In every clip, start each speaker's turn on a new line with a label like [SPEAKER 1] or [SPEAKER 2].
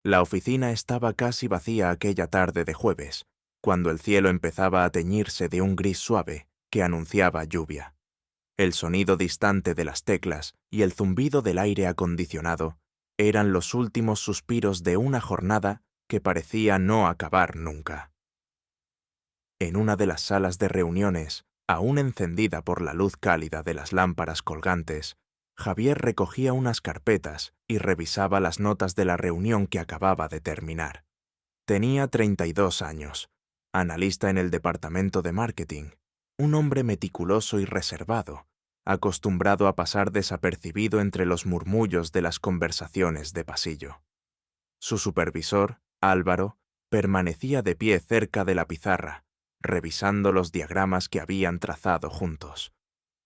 [SPEAKER 1] La oficina estaba casi vacía aquella tarde de jueves, cuando el cielo empezaba a teñirse de un gris suave que anunciaba lluvia. El sonido distante de las teclas y el zumbido del aire acondicionado eran los últimos suspiros de una jornada que parecía no acabar nunca. En una de las salas de reuniones, aún encendida por la luz cálida de las lámparas colgantes, Javier recogía unas carpetas y revisaba las notas de la reunión que acababa de terminar. Tenía 32 años, analista en el departamento de marketing, un hombre meticuloso y reservado, acostumbrado a pasar desapercibido entre los murmullos de las conversaciones de pasillo. Su supervisor, Álvaro, permanecía de pie cerca de la pizarra, revisando los diagramas que habían trazado juntos.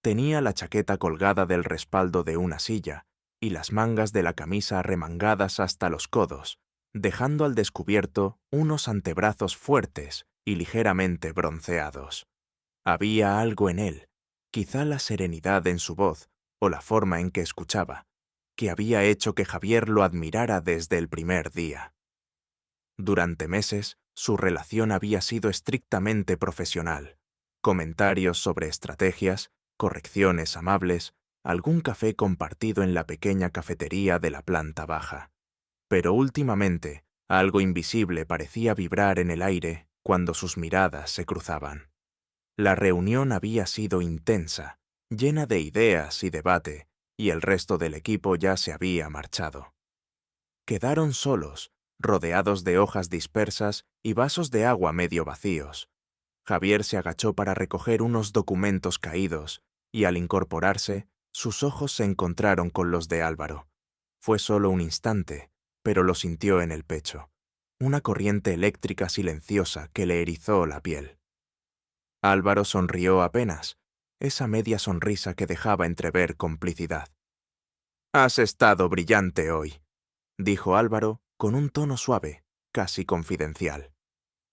[SPEAKER 1] Tenía la chaqueta colgada del respaldo de una silla y las mangas de la camisa arremangadas hasta los codos, dejando al descubierto unos antebrazos fuertes y ligeramente bronceados. Había algo en él, quizá la serenidad en su voz o la forma en que escuchaba, que había hecho que Javier lo admirara desde el primer día. Durante meses, su relación había sido estrictamente profesional. Comentarios sobre estrategias, correcciones amables, algún café compartido en la pequeña cafetería de la planta baja. Pero últimamente, algo invisible parecía vibrar en el aire cuando sus miradas se cruzaban. La reunión había sido intensa, llena de ideas y debate, y el resto del equipo ya se había marchado. Quedaron solos, rodeados de hojas dispersas y vasos de agua medio vacíos. Javier se agachó para recoger unos documentos caídos, y al incorporarse, sus ojos se encontraron con los de Álvaro. Fue solo un instante, pero lo sintió en el pecho, una corriente eléctrica silenciosa que le erizó la piel. Álvaro sonrió apenas, esa media sonrisa que dejaba entrever complicidad. «Has estado brillante hoy», dijo Álvaro con un tono suave, casi confidencial.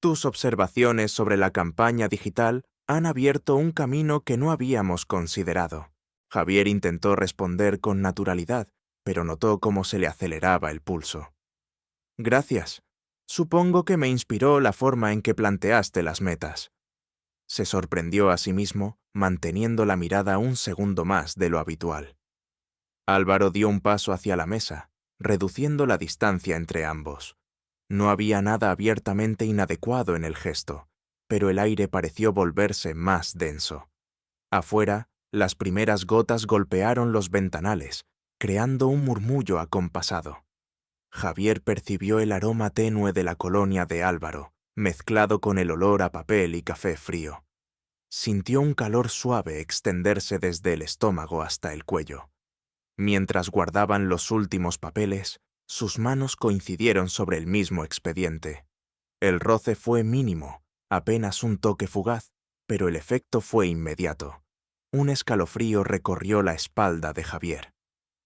[SPEAKER 1] «Tus observaciones sobre la campaña digital han abierto un camino que no habíamos considerado». Javier intentó responder con naturalidad, pero notó cómo se le aceleraba el pulso. «Gracias. Supongo que me inspiró la forma en que planteaste las metas». Se sorprendió a sí mismo, manteniendo la mirada un segundo más de lo habitual. Álvaro dio un paso hacia la mesa, reduciendo la distancia entre ambos. No había nada abiertamente inadecuado en el gesto, pero el aire pareció volverse más denso. Afuera, las primeras gotas golpearon los ventanales, creando un murmullo acompasado. Javier percibió el aroma tenue de la colonia de Álvaro, mezclado con el olor a papel y café frío. Sintió un calor suave extenderse desde el estómago hasta el cuello. Mientras guardaban los últimos papeles, sus manos coincidieron sobre el mismo expediente. El roce fue mínimo, apenas un toque fugaz, pero el efecto fue inmediato. Un escalofrío recorrió la espalda de Javier.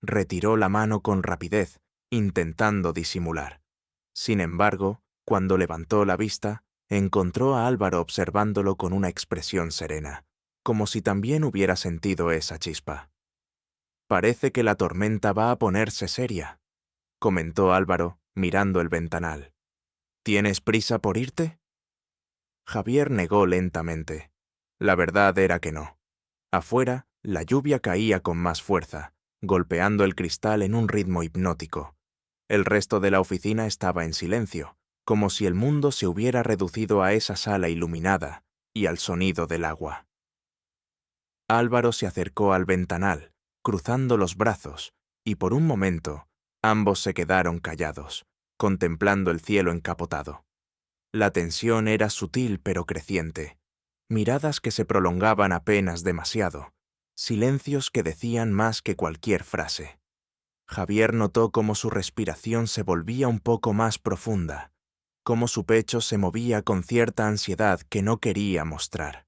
[SPEAKER 1] Retiró la mano con rapidez, intentando disimular. Sin embargo, cuando levantó la vista, encontró a Álvaro observándolo con una expresión serena, como si también hubiera sentido esa chispa. «Parece que la tormenta va a ponerse seria», comentó Álvaro, mirando el ventanal. «¿Tienes prisa por irte?» Javier negó lentamente. La verdad era que no. Afuera, la lluvia caía con más fuerza, golpeando el cristal en un ritmo hipnótico. El resto de la oficina estaba en silencio, como si el mundo se hubiera reducido a esa sala iluminada y al sonido del agua. Álvaro se acercó al ventanal, cruzando los brazos, y por un momento, ambos se quedaron callados, contemplando el cielo encapotado. La tensión era sutil pero creciente, miradas que se prolongaban apenas demasiado, silencios que decían más que cualquier frase. Javier notó cómo su respiración se volvía un poco más profunda, cómo su pecho se movía con cierta ansiedad que no quería mostrar.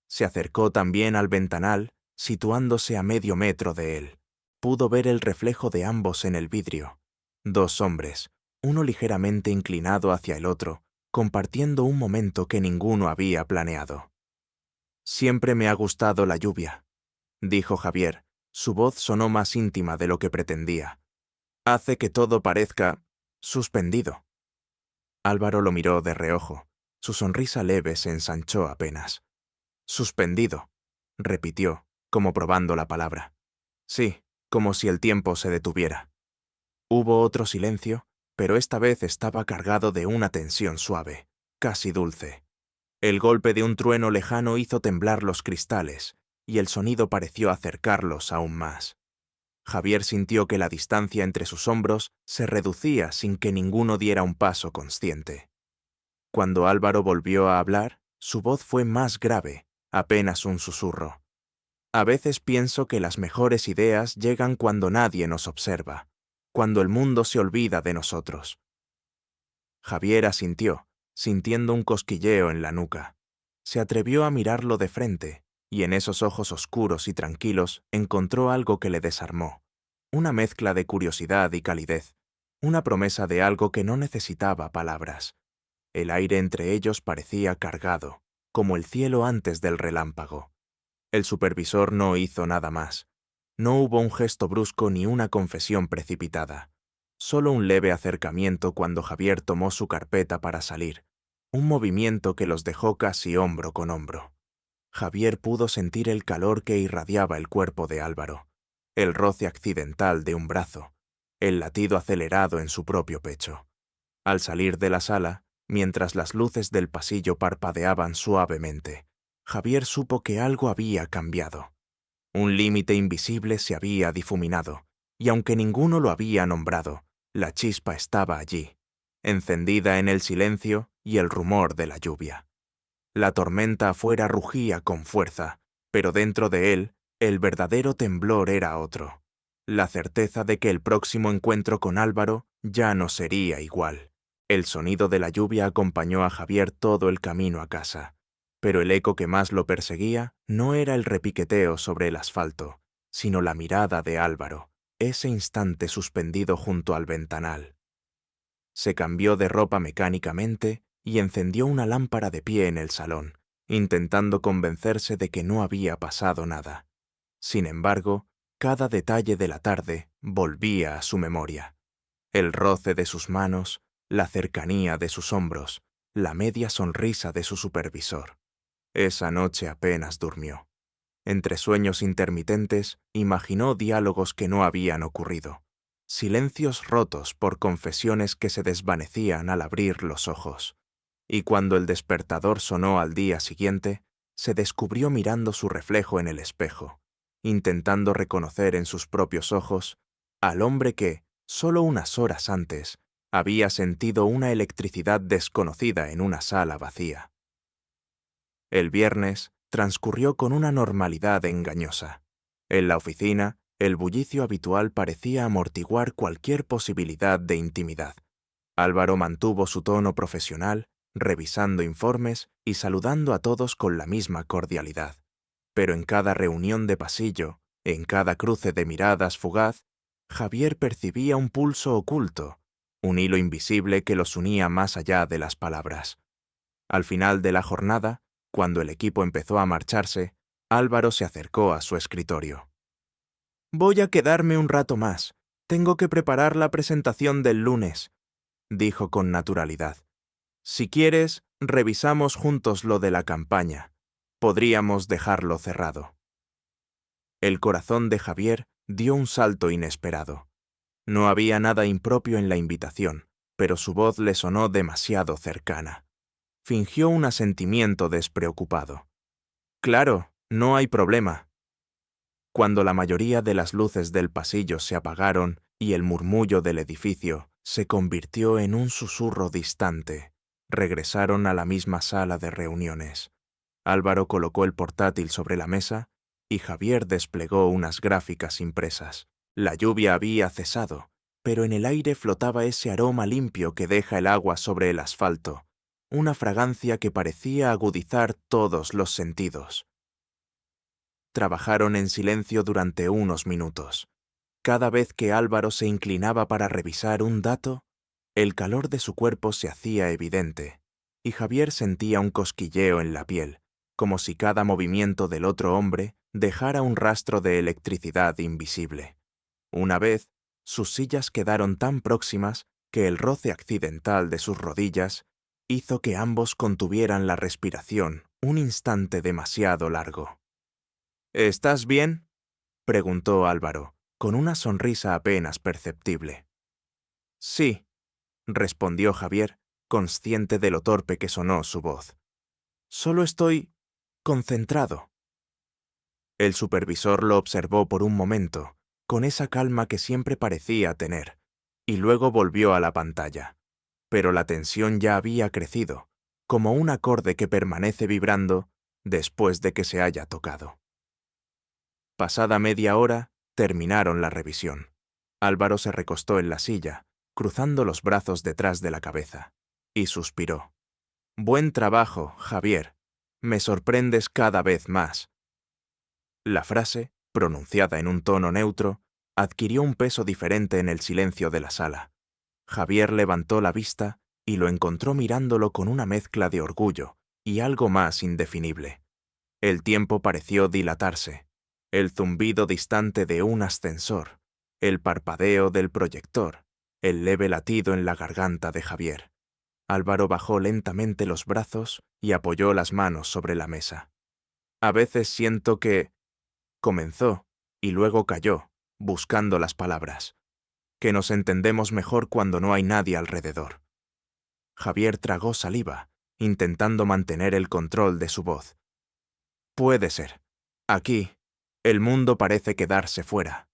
[SPEAKER 1] Se acercó también al ventanal, situándose a medio metro de él. Pudo ver el reflejo de ambos en el vidrio. Dos hombres, uno ligeramente inclinado hacia el otro, compartiendo un momento que ninguno había planeado. «Siempre me ha gustado la lluvia», dijo Javier. Su voz sonó más íntima de lo que pretendía. «Hace que todo parezca Suspendido. Álvaro lo miró de reojo. Su sonrisa leve se ensanchó apenas. Suspendido, repitió, como probando la palabra. Sí, como si el tiempo se detuviera. Hubo otro silencio, pero esta vez estaba cargado de una tensión suave, casi dulce. El golpe de un trueno lejano hizo temblar los cristales, y el sonido pareció acercarlos aún más. Javier sintió que la distancia entre sus hombros se reducía sin que ninguno diera un paso consciente. Cuando Álvaro volvió a hablar, su voz fue más grave, apenas un susurro. A veces pienso que las mejores ideas llegan cuando nadie nos observa, cuando el mundo se olvida de nosotros. Javier asintió, sintiendo un cosquilleo en la nuca. Se atrevió a mirarlo de frente, y en esos ojos oscuros y tranquilos encontró algo que le desarmó. Una mezcla de curiosidad y calidez, una promesa de algo que no necesitaba palabras. El aire entre ellos parecía cargado, como el cielo antes del relámpago. El supervisor no hizo nada más. No hubo un gesto brusco ni una confesión precipitada. Solo un leve acercamiento cuando Javier tomó su carpeta para salir. Un movimiento que los dejó casi hombro con hombro. Javier pudo sentir el calor que irradiaba el cuerpo de Álvaro, el roce accidental de un brazo, el latido acelerado en su propio pecho. Al salir de la sala, mientras las luces del pasillo parpadeaban suavemente, Javier supo que algo había cambiado. Un límite invisible se había difuminado, y aunque ninguno lo había nombrado, la chispa estaba allí, encendida en el silencio y el rumor de la lluvia. La tormenta afuera rugía con fuerza, pero dentro de él, el verdadero temblor era otro. La certeza de que el próximo encuentro con Álvaro ya no sería igual. El sonido de la lluvia acompañó a Javier todo el camino a casa, pero el eco que más lo perseguía no era el repiqueteo sobre el asfalto, sino la mirada de Álvaro, ese instante suspendido junto al ventanal. Se cambió de ropa mecánicamente y encendió una lámpara de pie en el salón, intentando convencerse de que no había pasado nada. Sin embargo, cada detalle de la tarde volvía a su memoria. El roce de sus manos, la cercanía de sus hombros, la media sonrisa de su supervisor. Esa noche apenas durmió. Entre sueños intermitentes, imaginó diálogos que no habían ocurrido. Silencios rotos por confesiones que se desvanecían al abrir los ojos. Y cuando el despertador sonó al día siguiente, se descubrió mirando su reflejo en el espejo, intentando reconocer en sus propios ojos al hombre que, solo unas horas antes, había sentido una electricidad desconocida en una sala vacía. El viernes transcurrió con una normalidad engañosa. En la oficina, el bullicio habitual parecía amortiguar cualquier posibilidad de intimidad. Álvaro mantuvo su tono profesional, revisando informes y saludando a todos con la misma cordialidad. Pero en cada reunión de pasillo, en cada cruce de miradas fugaz, Javier percibía un pulso oculto, un hilo invisible que los unía más allá de las palabras. Al final de la jornada, cuando el equipo empezó a marcharse, Álvaro se acercó a su escritorio. «Voy a quedarme un rato más. Tengo que preparar la presentación del lunes», dijo con naturalidad. «Si quieres, revisamos juntos lo de la campaña. Podríamos dejarlo cerrado». El corazón de Javier dio un salto inesperado. No había nada impropio en la invitación, pero su voz le sonó demasiado cercana. Fingió un asentimiento despreocupado. «Claro, no hay problema». Cuando la mayoría de las luces del pasillo se apagaron y el murmullo del edificio se convirtió en un susurro distante, regresaron a la misma sala de reuniones. Álvaro colocó el portátil sobre la mesa y Javier desplegó unas gráficas impresas. La lluvia había cesado, pero en el aire flotaba ese aroma limpio que deja el agua sobre el asfalto, una fragancia que parecía agudizar todos los sentidos. Trabajaron en silencio durante unos minutos. Cada vez que Álvaro se inclinaba para revisar un dato, el calor de su cuerpo se hacía evidente, y Javier sentía un cosquilleo en la piel, como si cada movimiento del otro hombre dejara un rastro de electricidad invisible. Una vez, sus sillas quedaron tan próximas que el roce accidental de sus rodillas hizo que ambos contuvieran la respiración un instante demasiado largo. ¿Estás bien?, preguntó Álvaro, con una sonrisa apenas perceptible. Sí, respondió Javier, consciente de lo torpe que sonó su voz. Solo estoy concentrado. El supervisor lo observó por un momento, con esa calma que siempre parecía tener, y luego volvió a la pantalla. Pero la tensión ya había crecido, como un acorde que permanece vibrando después de que se haya tocado. Pasada media hora, terminaron la revisión. Álvaro se recostó en la silla, cruzando los brazos detrás de la cabeza, y suspiró. Buen trabajo, Javier. Me sorprendes cada vez más. La frase, pronunciada en un tono neutro, adquirió un peso diferente en el silencio de la sala. Javier levantó la vista y lo encontró mirándolo con una mezcla de orgullo y algo más indefinible. El tiempo pareció dilatarse. El zumbido distante de un ascensor, el parpadeo del proyector, el leve latido en la garganta de Javier. Álvaro bajó lentamente los brazos y apoyó las manos sobre la mesa. A veces siento que... comenzó, y luego calló, buscando las palabras. Que nos entendemos mejor cuando no hay nadie alrededor. Javier tragó saliva, intentando mantener el control de su voz. Puede ser. Aquí, el mundo parece quedarse fuera.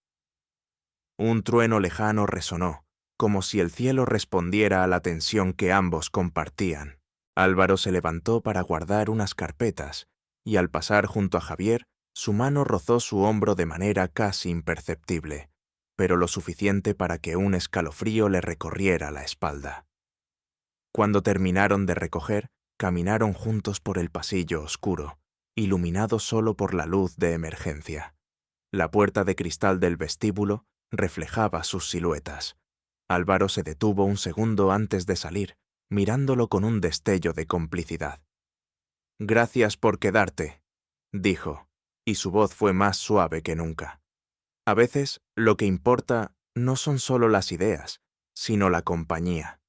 [SPEAKER 1] Un trueno lejano resonó, como si el cielo respondiera a la tensión que ambos compartían. Álvaro se levantó para guardar unas carpetas, y al pasar junto a Javier, su mano rozó su hombro de manera casi imperceptible, pero lo suficiente para que un escalofrío le recorriera la espalda. Cuando terminaron de recoger, caminaron juntos por el pasillo oscuro, iluminado solo por la luz de emergencia. La puerta de cristal del vestíbulo reflejaba sus siluetas. Álvaro se detuvo un segundo antes de salir, mirándolo con un destello de complicidad. «Gracias por quedarte», dijo, y su voz fue más suave que nunca. A veces, lo que importa no son solo las ideas, sino la compañía.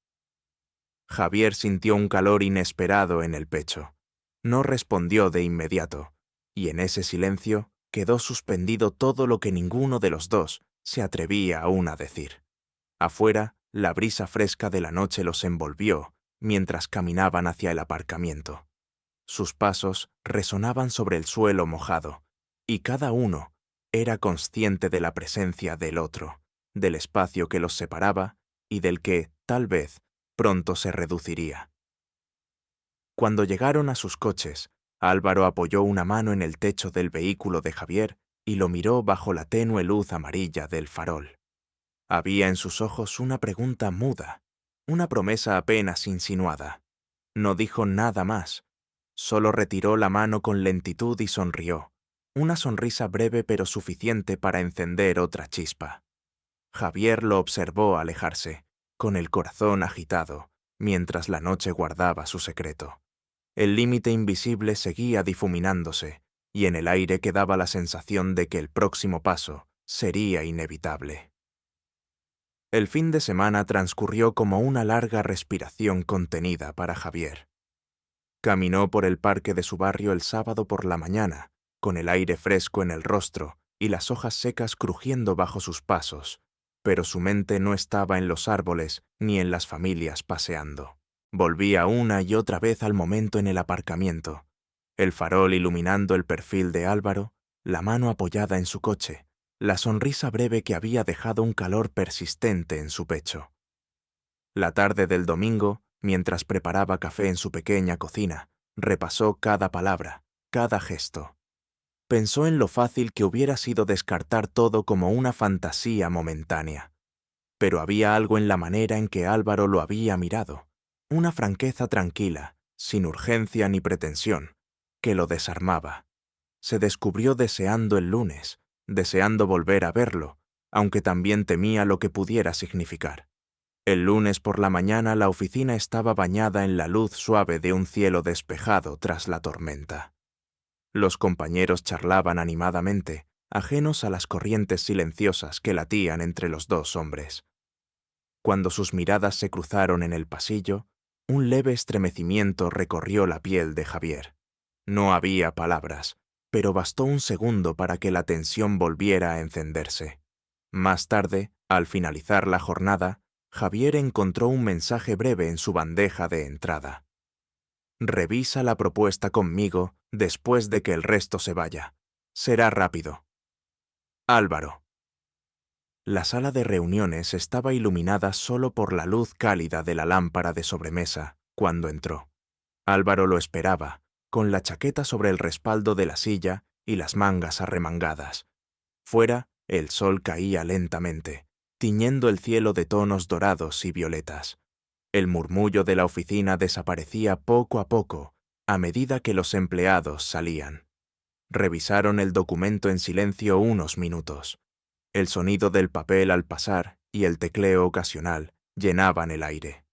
[SPEAKER 1] Javier sintió un calor inesperado en el pecho. No respondió de inmediato, y en ese silencio quedó suspendido todo lo que ninguno de los dos se atrevía aún a decir. Afuera, la brisa fresca de la noche los envolvió mientras caminaban hacia el aparcamiento. Sus pasos resonaban sobre el suelo mojado, y cada uno era consciente de la presencia del otro, del espacio que los separaba y del que, tal vez, pronto se reduciría. Cuando llegaron a sus coches, Álvaro apoyó una mano en el techo del vehículo de Javier y lo miró bajo la tenue luz amarilla del farol. Había en sus ojos una pregunta muda, una promesa apenas insinuada. No dijo nada más, solo retiró la mano con lentitud y sonrió, una sonrisa breve pero suficiente para encender otra chispa. Javier lo observó alejarse, con el corazón agitado, mientras la noche guardaba su secreto. El límite invisible seguía difuminándose, y en el aire quedaba la sensación de que el próximo paso sería inevitable. El fin de semana transcurrió como una larga respiración contenida para Javier. Caminó por el parque de su barrio el sábado por la mañana, con el aire fresco en el rostro y las hojas secas crujiendo bajo sus pasos, pero su mente no estaba en los árboles ni en las familias paseando. Volvía una y otra vez al momento en el aparcamiento, el farol iluminando el perfil de Álvaro, la mano apoyada en su coche, la sonrisa breve que había dejado un calor persistente en su pecho. La tarde del domingo, mientras preparaba café en su pequeña cocina, repasó cada palabra, cada gesto. Pensó en lo fácil que hubiera sido descartar todo como una fantasía momentánea. Pero había algo en la manera en que Álvaro lo había mirado, una franqueza tranquila, sin urgencia ni pretensión, que lo desarmaba. Se descubrió deseando el lunes, deseando volver a verlo, aunque también temía lo que pudiera significar. El lunes por la mañana la oficina estaba bañada en la luz suave de un cielo despejado tras la tormenta. Los compañeros charlaban animadamente, ajenos a las corrientes silenciosas que latían entre los dos hombres. Cuando sus miradas se cruzaron en el pasillo, un leve estremecimiento recorrió la piel de Javier. No había palabras, pero bastó un segundo para que la tensión volviera a encenderse. Más tarde, al finalizar la jornada, Javier encontró un mensaje breve en su bandeja de entrada. Revisa la propuesta conmigo después de que el resto se vaya. Será rápido. Álvaro. La sala de reuniones estaba iluminada solo por la luz cálida de la lámpara de sobremesa cuando entró. Álvaro lo esperaba, con la chaqueta sobre el respaldo de la silla y las mangas arremangadas. Fuera, el sol caía lentamente, tiñendo el cielo de tonos dorados y violetas. El murmullo de la oficina desaparecía poco a poco, a medida que los empleados salían. Revisaron el documento en silencio unos minutos. El sonido del papel al pasar y el tecleo ocasional llenaban el aire.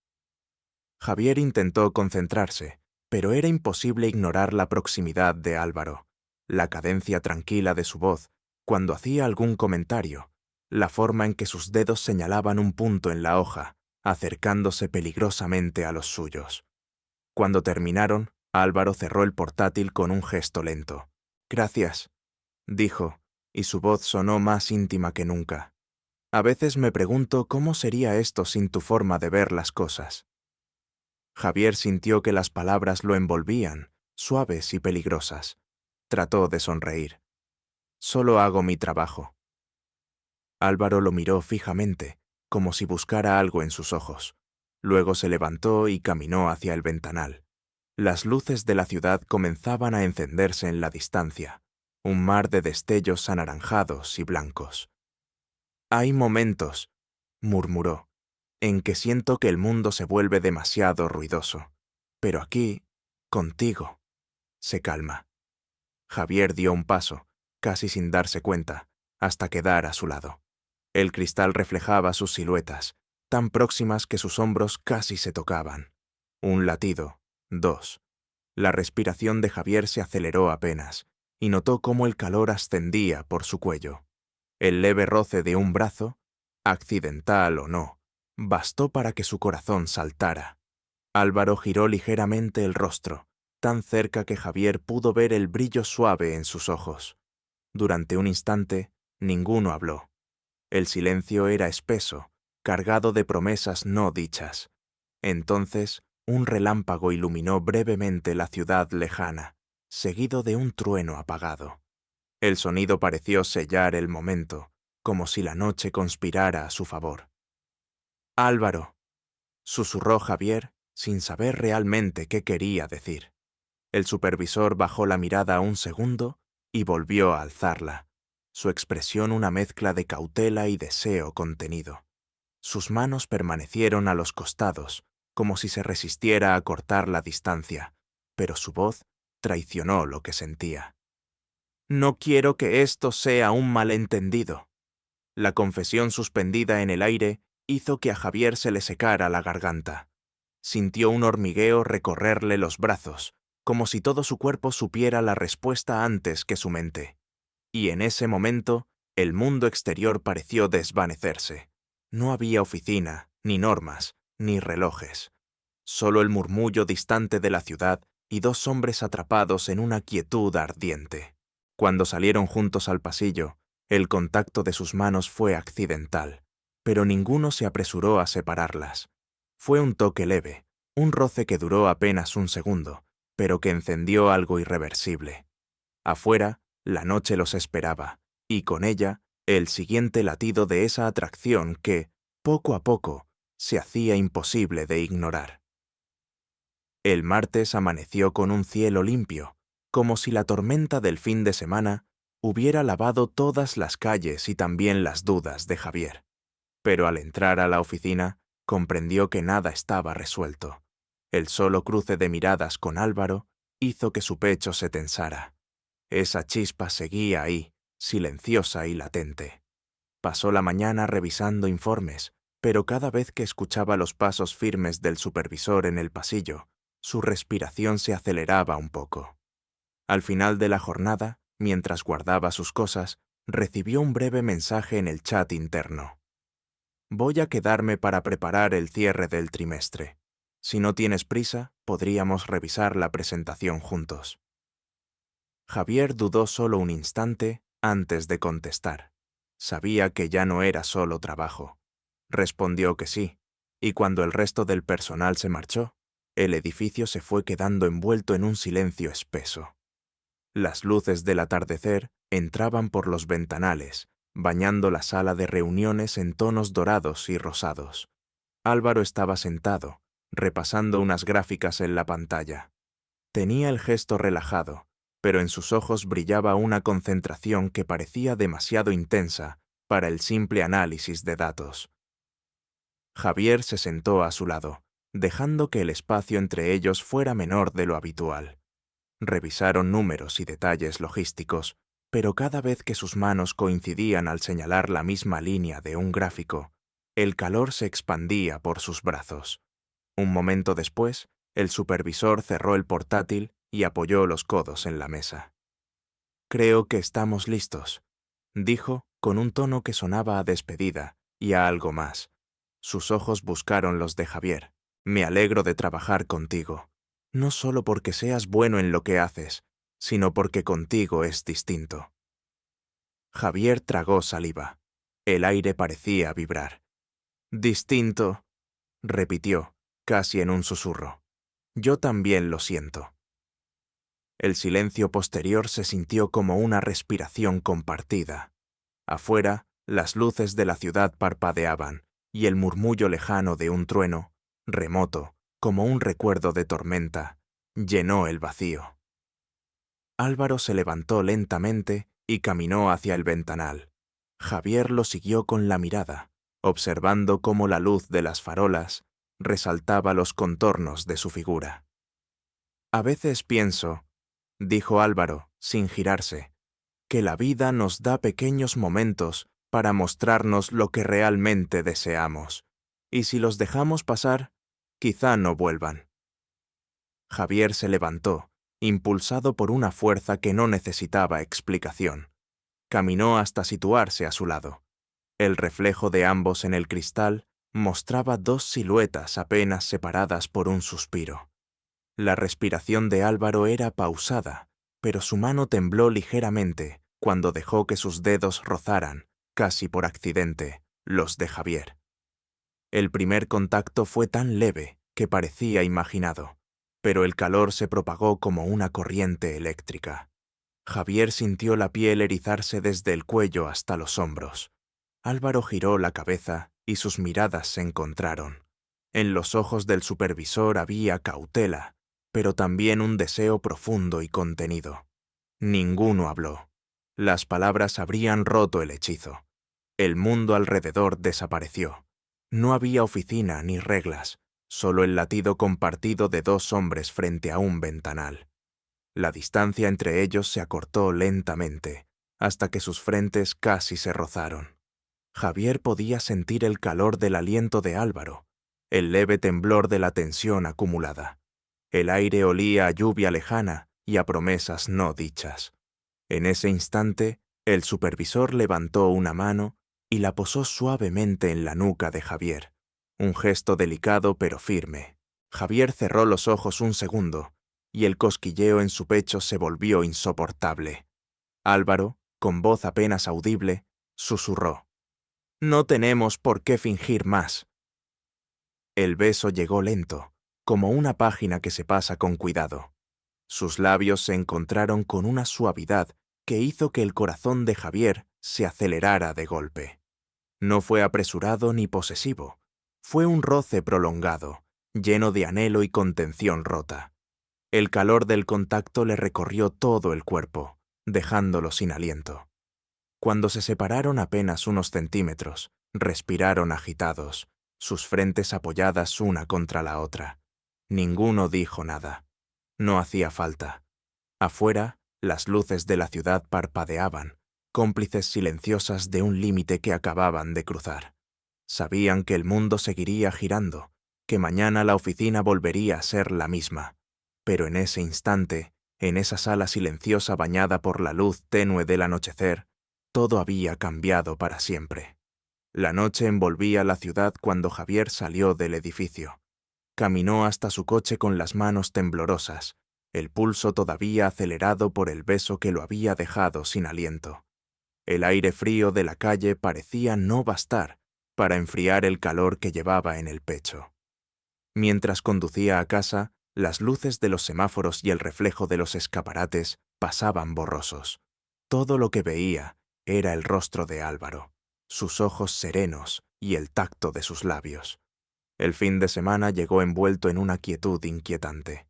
[SPEAKER 1] Javier intentó concentrarse, pero era imposible ignorar la proximidad de Álvaro, la cadencia tranquila de su voz cuando hacía algún comentario, la forma en que sus dedos señalaban un punto en la hoja, acercándose peligrosamente a los suyos. Cuando terminaron, Álvaro cerró el portátil con un gesto lento. «Gracias», dijo, y su voz sonó más íntima que nunca. «A veces me pregunto cómo sería esto sin tu forma de ver las cosas». Javier sintió que las palabras lo envolvían, suaves y peligrosas. Trató de sonreír. «Solo hago mi trabajo». Álvaro lo miró fijamente, como si buscara algo en sus ojos. Luego se levantó y caminó hacia el ventanal. Las luces de la ciudad comenzaban a encenderse en la distancia, un mar de destellos anaranjados y blancos. «Hay momentos», murmuró, «en que siento que el mundo se vuelve demasiado ruidoso. Pero aquí, contigo, se calma». Javier dio un paso, casi sin darse cuenta, hasta quedar a su lado. El cristal reflejaba sus siluetas, tan próximas que sus hombros casi se tocaban. Un latido, dos. La respiración de Javier se aceleró apenas, y notó cómo el calor ascendía por su cuello. El leve roce de un brazo, accidental o no, bastó para que su corazón saltara. Álvaro giró ligeramente el rostro, tan cerca que Javier pudo ver el brillo suave en sus ojos. Durante un instante, ninguno habló. El silencio era espeso, cargado de promesas no dichas. Entonces, un relámpago iluminó brevemente la ciudad lejana, seguido de un trueno apagado. El sonido pareció sellar el momento, como si la noche conspirara a su favor. «Álvaro», susurró Javier, sin saber realmente qué quería decir. El supervisor bajó la mirada un segundo y volvió a alzarla, su expresión una mezcla de cautela y deseo contenido. Sus manos permanecieron a los costados, como si se resistiera a cortar la distancia, pero su voz traicionó lo que sentía. «No quiero que esto sea un malentendido». La confesión suspendida en el aire hizo que a Javier se le secara la garganta. Sintió un hormigueo recorrerle los brazos, como si todo su cuerpo supiera la respuesta antes que su mente. Y en ese momento, el mundo exterior pareció desvanecerse. No había oficina, ni normas, ni relojes. Solo el murmullo distante de la ciudad y dos hombres atrapados en una quietud ardiente. Cuando salieron juntos al pasillo, el contacto de sus manos fue accidental, pero ninguno se apresuró a separarlas. Fue un toque leve, un roce que duró apenas un segundo, pero que encendió algo irreversible. Afuera, la noche los esperaba, y con ella, el siguiente latido de esa atracción que, poco a poco, se hacía imposible de ignorar. El martes amaneció con un cielo limpio, como si la tormenta del fin de semana hubiera lavado todas las calles y también las dudas de Javier. Pero al entrar a la oficina, comprendió que nada estaba resuelto. El solo cruce de miradas con Álvaro hizo que su pecho se tensara. Esa chispa seguía ahí, silenciosa y latente. Pasó la mañana revisando informes, pero cada vez que escuchaba los pasos firmes del supervisor en el pasillo, su respiración se aceleraba un poco. Al final de la jornada, mientras guardaba sus cosas, recibió un breve mensaje en el chat interno. Voy a quedarme para preparar el cierre del trimestre. Si no tienes prisa, podríamos revisar la presentación juntos. Javier dudó solo un instante antes de contestar. Sabía que ya no era solo trabajo. Respondió que sí, y cuando el resto del personal se marchó, el edificio se fue quedando envuelto en un silencio espeso. Las luces del atardecer entraban por los ventanales, bañando la sala de reuniones en tonos dorados y rosados. Álvaro estaba sentado, repasando unas gráficas en la pantalla. Tenía el gesto relajado, pero en sus ojos brillaba una concentración que parecía demasiado intensa para el simple análisis de datos. Javier se sentó a su lado, dejando que el espacio entre ellos fuera menor de lo habitual. Revisaron números y detalles logísticos, pero cada vez que sus manos coincidían al señalar la misma línea de un gráfico, el calor se expandía por sus brazos. Un momento después, el supervisor cerró el portátil y apoyó los codos en la mesa. «Creo que estamos listos», dijo con un tono que sonaba a despedida y a algo más. Sus ojos buscaron los de Javier. «Me alegro de trabajar contigo, no solo porque seas bueno en lo que haces, sino porque contigo es distinto». Javier tragó saliva. El aire parecía vibrar. «Distinto», repitió, casi en un susurro. «Yo también lo siento». El silencio posterior se sintió como una respiración compartida. Afuera, las luces de la ciudad parpadeaban, y el murmullo lejano de un trueno, remoto, como un recuerdo de tormenta, llenó el vacío. Álvaro se levantó lentamente y caminó hacia el ventanal. Javier lo siguió con la mirada, observando cómo la luz de las farolas resaltaba los contornos de su figura. «A veces pienso», dijo Álvaro, sin girarse, «que la vida nos da pequeños momentos para mostrarnos lo que realmente deseamos, y si los dejamos pasar, quizá no vuelvan». Javier se levantó, impulsado por una fuerza que no necesitaba explicación. Caminó hasta situarse a su lado. El reflejo de ambos en el cristal mostraba dos siluetas apenas separadas por un suspiro. La respiración de Álvaro era pausada, pero su mano tembló ligeramente cuando dejó que sus dedos rozaran, casi por accidente, los de Javier. El primer contacto fue tan leve que parecía imaginado, pero el calor se propagó como una corriente eléctrica. Javier sintió la piel erizarse desde el cuello hasta los hombros. Álvaro giró la cabeza y sus miradas se encontraron. En los ojos del supervisor había cautela, pero también un deseo profundo y contenido. Ninguno habló. Las palabras habrían roto el hechizo. El mundo alrededor desapareció. No había oficina ni reglas, solo el latido compartido de dos hombres frente a un ventanal. La distancia entre ellos se acortó lentamente, hasta que sus frentes casi se rozaron. Javier podía sentir el calor del aliento de Álvaro, el leve temblor de la tensión acumulada. El aire olía a lluvia lejana y a promesas no dichas. En ese instante, el supervisor levantó una mano y la posó suavemente en la nuca de Javier. Un gesto delicado pero firme. Javier cerró los ojos un segundo, y el cosquilleo en su pecho se volvió insoportable. Álvaro, con voz apenas audible, susurró: «No tenemos por qué fingir más». El beso llegó lento, como una página que se pasa con cuidado. Sus labios se encontraron con una suavidad que hizo que el corazón de Javier se acelerara de golpe. No fue apresurado ni posesivo. Fue un roce prolongado, lleno de anhelo y contención rota. El calor del contacto le recorrió todo el cuerpo, dejándolo sin aliento. Cuando se separaron apenas unos centímetros, respiraron agitados, sus frentes apoyadas una contra la otra. Ninguno dijo nada. No hacía falta. Afuera, las luces de la ciudad parpadeaban, cómplices silenciosas de un límite que acababan de cruzar. Sabían que el mundo seguiría girando, que mañana la oficina volvería a ser la misma. Pero en ese instante, en esa sala silenciosa bañada por la luz tenue del anochecer, todo había cambiado para siempre. La noche envolvía la ciudad cuando Javier salió del edificio. Caminó hasta su coche con las manos temblorosas, el pulso todavía acelerado por el beso que lo había dejado sin aliento. El aire frío de la calle parecía no bastar para enfriar el calor que llevaba en el pecho. Mientras conducía a casa, las luces de los semáforos y el reflejo de los escaparates pasaban borrosos. Todo lo que veía era el rostro de Álvaro, sus ojos serenos y el tacto de sus labios. El fin de semana llegó envuelto en una quietud inquietante.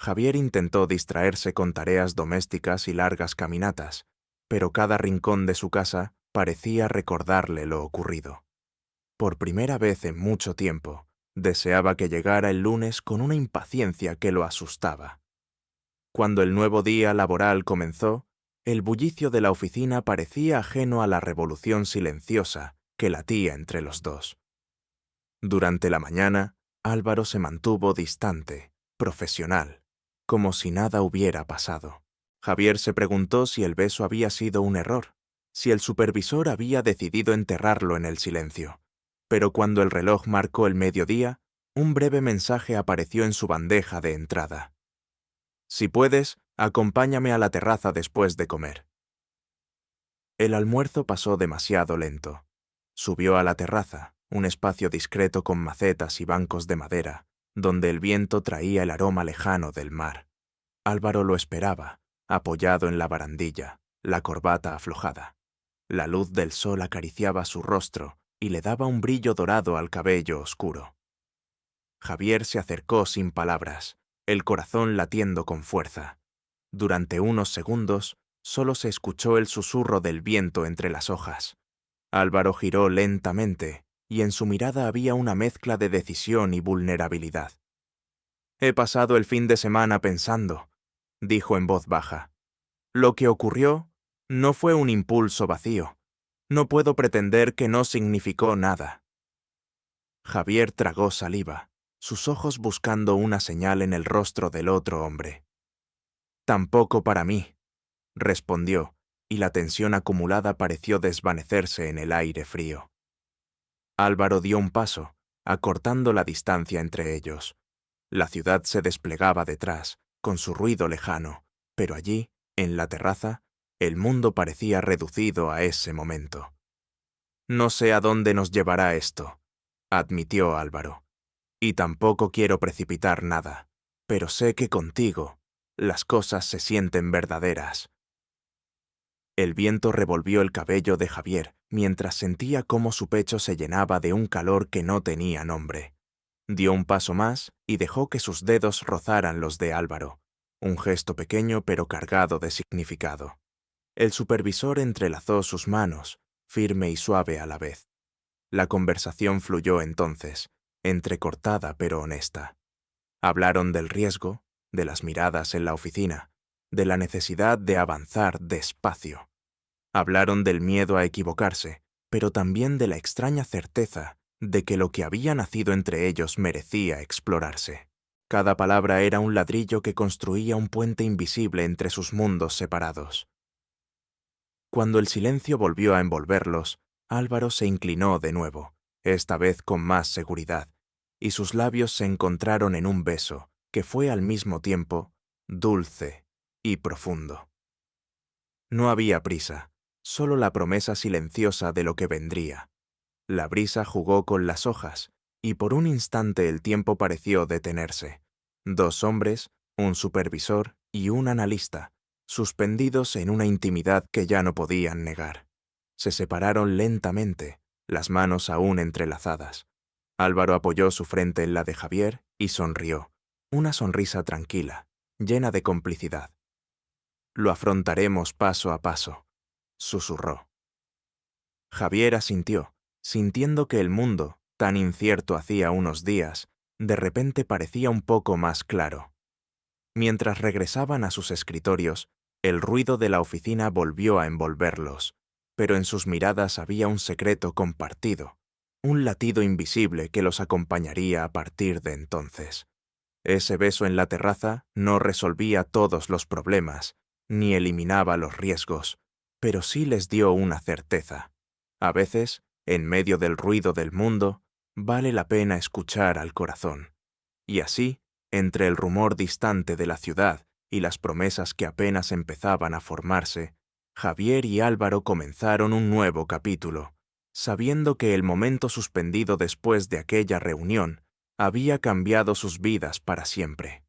[SPEAKER 1] Javier intentó distraerse con tareas domésticas y largas caminatas, pero cada rincón de su casa parecía recordarle lo ocurrido. Por primera vez en mucho tiempo, deseaba que llegara el lunes con una impaciencia que lo asustaba. Cuando el nuevo día laboral comenzó, el bullicio de la oficina parecía ajeno a la revolución silenciosa que latía entre los dos. Durante la mañana, Álvaro se mantuvo distante, profesional, como si nada hubiera pasado. Javier se preguntó si el beso había sido un error, si el supervisor había decidido enterrarlo en el silencio. Pero cuando el reloj marcó el mediodía, un breve mensaje apareció en su bandeja de entrada. «Si puedes, acompáñame a la terraza después de comer». El almuerzo pasó demasiado lento. Subió a la terraza, un espacio discreto con macetas y bancos de madera, donde el viento traía el aroma lejano del mar. Álvaro lo esperaba, apoyado en la barandilla, la corbata aflojada. La luz del sol acariciaba su rostro y le daba un brillo dorado al cabello oscuro. Javier se acercó sin palabras, el corazón latiendo con fuerza. Durante unos segundos, solo se escuchó el susurro del viento entre las hojas. Álvaro giró lentamente, y en su mirada había una mezcla de decisión y vulnerabilidad. «He pasado el fin de semana pensando», dijo en voz baja. «Lo que ocurrió no fue un impulso vacío. No puedo pretender que no significó nada». Javier tragó saliva, sus ojos buscando una señal en el rostro del otro hombre. «Tampoco para mí», respondió, y la tensión acumulada pareció desvanecerse en el aire frío. Álvaro dio un paso, acortando la distancia entre ellos. La ciudad se desplegaba detrás, con su ruido lejano, pero allí, en la terraza, el mundo parecía reducido a ese momento. «No sé a dónde nos llevará esto», admitió Álvaro. «Y tampoco quiero precipitar nada, pero sé que contigo las cosas se sienten verdaderas». El viento revolvió el cabello de Javier mientras sentía cómo su pecho se llenaba de un calor que no tenía nombre. Dio un paso más y dejó que sus dedos rozaran los de Álvaro, un gesto pequeño pero cargado de significado. El supervisor entrelazó sus manos, firme y suave a la vez. La conversación fluyó entonces, entrecortada pero honesta. Hablaron del riesgo, de las miradas en la oficina, de la necesidad de avanzar despacio. Hablaron del miedo a equivocarse, pero también de la extraña certeza de que lo que había nacido entre ellos merecía explorarse. Cada palabra era un ladrillo que construía un puente invisible entre sus mundos separados. Cuando el silencio volvió a envolverlos, Álvaro se inclinó de nuevo, esta vez con más seguridad, y sus labios se encontraron en un beso que fue al mismo tiempo dulce y profundo. No había prisa, solo la promesa silenciosa de lo que vendría. La brisa jugó con las hojas, y por un instante el tiempo pareció detenerse. Dos hombres, un supervisor y un analista, suspendidos en una intimidad que ya no podían negar. Se separaron lentamente, las manos aún entrelazadas. Álvaro apoyó su frente en la de Javier y sonrió, una sonrisa tranquila, llena de complicidad. «Lo afrontaremos paso a paso», susurró. Javier asintió, sintiendo que el mundo, tan incierto hacía unos días, de repente parecía un poco más claro. Mientras regresaban a sus escritorios, el ruido de la oficina volvió a envolverlos, pero en sus miradas había un secreto compartido, un latido invisible que los acompañaría a partir de entonces. Ese beso en la terraza no resolvía todos los problemas, ni eliminaba los riesgos, pero sí les dio una certeza. A veces, En medio del ruido del mundo, vale la pena escuchar al corazón. Y así, entre el rumor distante de la ciudad y las promesas que apenas empezaban a formarse, Javier y Álvaro comenzaron un nuevo capítulo, sabiendo que el momento suspendido después de aquella reunión había cambiado sus vidas para siempre.